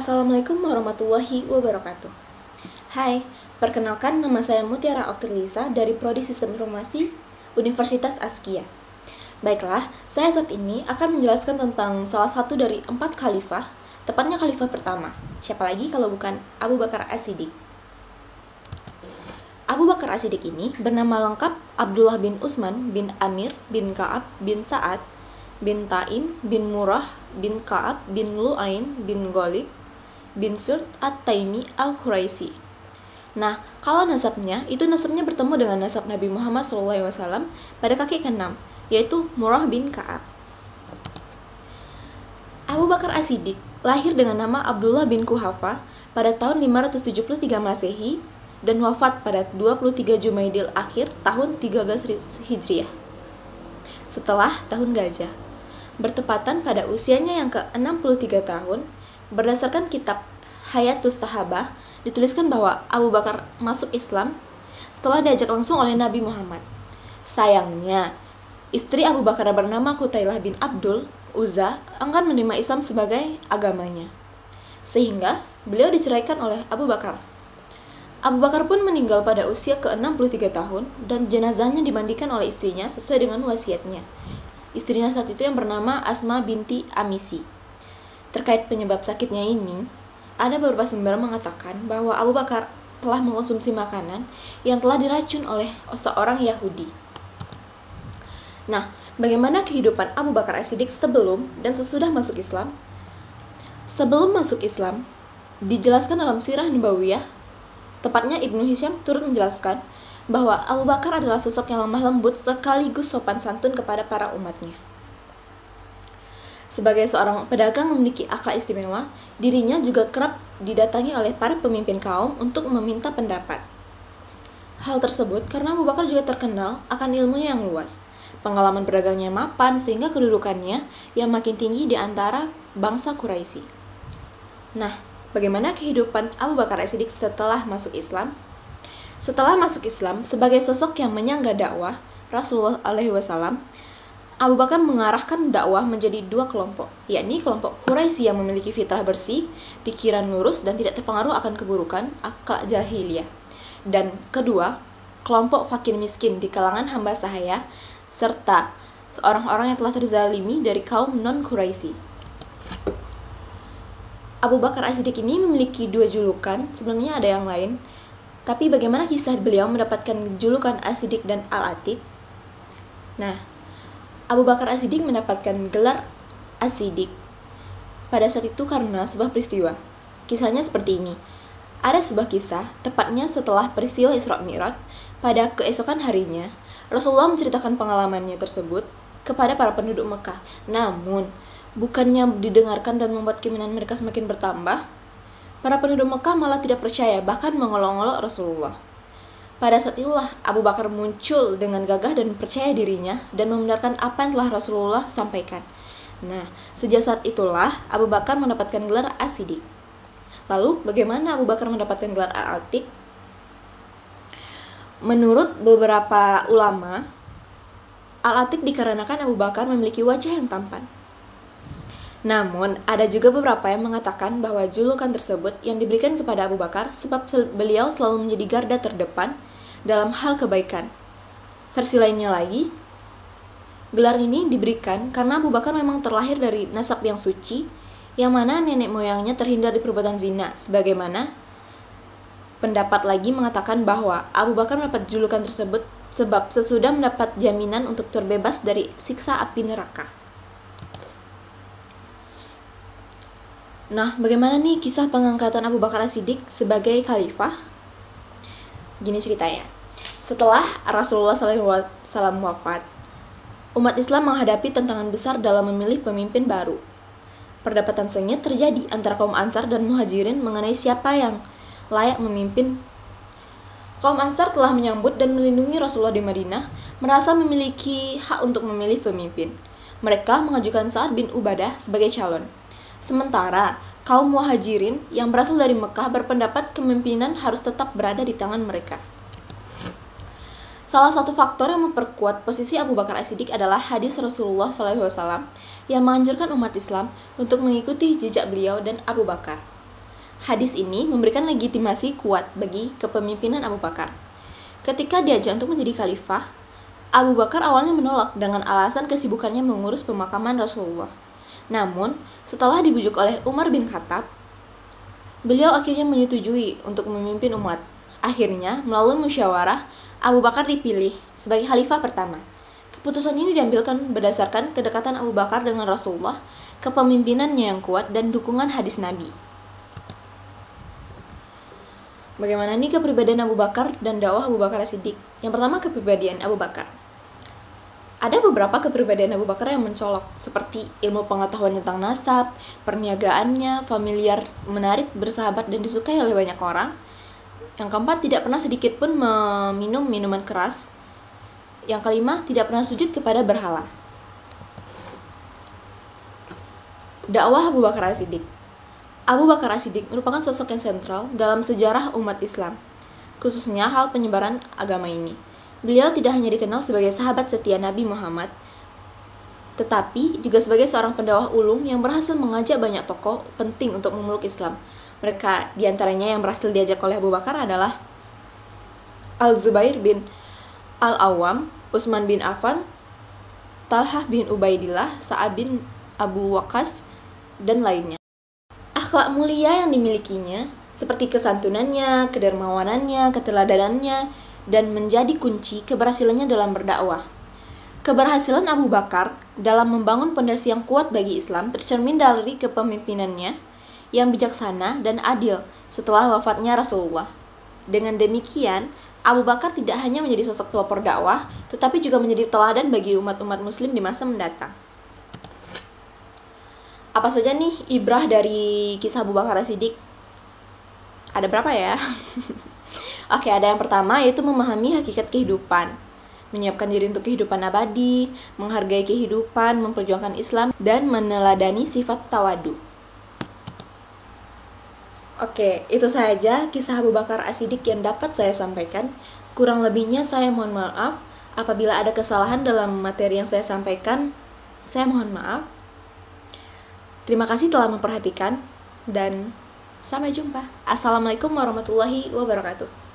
Assalamualaikum warahmatullahi wabarakatuh. Hai, perkenalkan nama saya Mutiara Oktilisa dari Prodi Sistem Informasi Universitas Askia. Baiklah, saya saat ini akan menjelaskan tentang salah satu dari 4 khalifah, tepatnya khalifah pertama. Siapa lagi kalau bukan Abu Bakar As-Siddiq. Abu Bakar As-Siddiq ini bernama lengkap Abdullah bin Utsman bin Amir bin Ka'ab bin Sa'ad bin Taim bin Murrah bin Ka'ab bin Lu'ain bin Ghalib bin Fird at-Taimi al-Quraisy. Nah, kalau nasabnya bertemu dengan nasab Nabi Muhammad SAW pada kaki ke-6, yaitu Murrah bin Ka'ab. Abu Bakar As-Siddiq lahir dengan nama Abdullah bin Quhafa pada tahun 573 Masehi dan wafat pada 23 Jumaidil Akhir tahun 13 Hijriah. Setelah tahun gajah, bertepatan pada usianya yang ke-63 tahun, berdasarkan kitab Hayatus Sahabah, dituliskan bahwa Abu Bakar masuk Islam setelah diajak langsung oleh Nabi Muhammad. Sayangnya, istri Abu Bakar bernama Qutailah bin Abdul Uzza enggan menerima Islam sebagai agamanya, sehingga beliau diceraikan oleh Abu Bakar. Abu Bakar pun meninggal pada usia ke-63 tahun dan jenazahnya dimandikan oleh istrinya sesuai dengan wasiatnya. Istrinya saat itu yang bernama Asma binti Amisi. Terkait penyebab sakitnya ini, ada beberapa sumber mengatakan bahwa Abu Bakar telah mengkonsumsi makanan yang telah diracun oleh seorang Yahudi. Nah, bagaimana kehidupan Abu Bakar As-Siddiq sebelum dan sesudah masuk Islam? Sebelum masuk Islam, dijelaskan dalam Sirah Nabawiyah, tepatnya Ibnu Hisham turut menjelaskan bahwa Abu Bakar adalah sosok yang lemah lembut sekaligus sopan santun kepada para umatnya. Sebagai seorang pedagang memiliki akhlak istimewa, dirinya juga kerap didatangi oleh para pemimpin kaum untuk meminta pendapat. Hal tersebut karena Abu Bakar juga terkenal akan ilmunya yang luas, pengalaman berdagangnya mapan sehingga kedudukannya yang makin tinggi di antara bangsa Quraisy. Nah, bagaimana kehidupan Abu Bakar As-Siddiq setelah masuk Islam? Setelah masuk Islam, sebagai sosok yang menyangga dakwah Rasulullah SAW, Abu Bakar mengarahkan dakwah menjadi 2 kelompok, yakni kelompok Quraisy yang memiliki fitrah bersih, pikiran lurus dan tidak terpengaruh akan keburukan akhlak jahiliyah. Dan kedua, kelompok fakir miskin di kalangan hamba sahaya, serta orang-orang yang telah terzalimi dari kaum non-Quraisy. Abu Bakar As-Siddiq ini memiliki 2 julukan, sebenarnya ada yang lain. Tapi bagaimana kisah beliau mendapatkan julukan As-Siddiq dan Al-Atiq? Nah, Abu Bakar As-Siddiq mendapatkan gelar As-Siddiq pada saat itu karena sebuah peristiwa. Kisahnya seperti ini. Ada sebuah kisah, tepatnya setelah peristiwa Isra Mi'raj, pada keesokan harinya, Rasulullah menceritakan pengalamannya tersebut kepada para penduduk Mekah. Namun, bukannya didengarkan dan membuat keimanan mereka semakin bertambah, para penduduk Mekah malah tidak percaya, bahkan mengolok-olok Rasulullah. Pada saat itulah Abu Bakar muncul dengan gagah dan percaya dirinya dan membenarkan apa yang telah Rasulullah sampaikan. Nah, sejak saat itulah Abu Bakar mendapatkan gelar As-Siddiq. Lalu, bagaimana Abu Bakar mendapatkan gelar Al-Atiq? Menurut beberapa ulama, Al-Atiq dikarenakan Abu Bakar memiliki wajah yang tampan. Namun, ada juga beberapa yang mengatakan bahwa julukan tersebut yang diberikan kepada Abu Bakar sebab beliau selalu menjadi garda terdepan dalam hal kebaikan. Versi lainnya lagi, gelar ini diberikan karena Abu Bakar memang terlahir dari nasab yang suci, yang mana nenek moyangnya terhindar dari perbuatan zina. Sebagaimana pendapat lagi mengatakan bahwa Abu Bakar mendapat julukan tersebut sebab sesudah mendapat jaminan untuk terbebas dari siksa api neraka. Nah, bagaimana nih kisah pengangkatan Abu Bakar As-Siddiq sebagai khalifah? Gini ceritanya. Setelah Rasulullah SAW wafat, umat Islam menghadapi tantangan besar dalam memilih pemimpin baru. Perdebatan sengit terjadi antara kaum Ansar dan Muhajirin mengenai siapa yang layak memimpin. Kaum Ansar telah menyambut dan melindungi Rasulullah di Madinah, merasa memiliki hak untuk memilih pemimpin. Mereka mengajukan Sa'ad bin Ubadah sebagai calon. Sementara, kaum Muhajirin yang berasal dari Mekah berpendapat kepemimpinan harus tetap berada di tangan mereka. Salah satu faktor yang memperkuat posisi Abu Bakar As-Siddiq adalah hadis Rasulullah SAW yang menganjurkan umat Islam untuk mengikuti jejak beliau dan Abu Bakar. Hadis ini memberikan legitimasi kuat bagi kepemimpinan Abu Bakar. Ketika diajak untuk menjadi khalifah, Abu Bakar awalnya menolak dengan alasan kesibukannya mengurus pemakaman Rasulullah. Namun, setelah dibujuk oleh Umar bin Khattab, beliau akhirnya menyetujui untuk memimpin umat. Akhirnya, melalui musyawarah, Abu Bakar dipilih sebagai khalifah pertama. Keputusan ini diambilkan berdasarkan kedekatan Abu Bakar dengan Rasulullah, kepemimpinannya yang kuat, dan dukungan hadis Nabi. Bagaimana nih kepribadian Abu Bakar dan dakwah Abu Bakar As-Siddiq? Yang pertama, kepribadian Abu Bakar. Ada beberapa kepribadian Abu Bakar yang mencolok, seperti ilmu pengetahuan tentang nasab, perniagaannya, familiar, menarik, bersahabat, dan disukai oleh banyak orang. Yang keempat, tidak pernah sedikit pun meminum minuman keras. Yang kelima, tidak pernah sujud kepada berhala. Dakwah Abu Bakar As-Siddiq. Abu Bakar As-Siddiq merupakan sosok yang sentral dalam sejarah umat Islam, khususnya hal penyebaran agama ini. Beliau tidak hanya dikenal sebagai sahabat setia Nabi Muhammad, tetapi juga sebagai seorang pendakwah ulung yang berhasil mengajak banyak tokoh penting untuk memeluk Islam. Mereka diantaranya yang berhasil diajak oleh Abu Bakar adalah Al-Zubair bin Al-Awwam, Utsman bin Affan, Talhah bin Ubaidillah, Sa'ad bin Abu Waqqas, dan lainnya. Akhlak mulia yang dimilikinya, seperti kesantunannya, kedermawanannya, keteladanannya, dan menjadi kunci keberhasilannya dalam berdakwah. Keberhasilan Abu Bakar dalam membangun pondasi yang kuat bagi Islam tercermin dari kepemimpinannya yang bijaksana dan adil setelah wafatnya Rasulullah. Dengan demikian, Abu Bakar tidak hanya menjadi sosok pelopor dakwah, tetapi juga menjadi teladan bagi umat-umat muslim di masa mendatang. Apa saja nih ibrah dari kisah Abu Bakar As-Siddiq? Ada berapa ya? Oke, ada yang pertama yaitu memahami hakikat kehidupan, menyiapkan diri untuk kehidupan abadi, menghargai kehidupan, memperjuangkan Islam, dan meneladani sifat tawadu. Oke, itu saja kisah Abu Bakar As-Siddiq yang dapat saya sampaikan. Kurang lebihnya saya mohon maaf. Apabila ada kesalahan dalam materi yang saya sampaikan, saya mohon maaf. Terima kasih telah memperhatikan dan sampai jumpa. Assalamualaikum warahmatullahi wabarakatuh.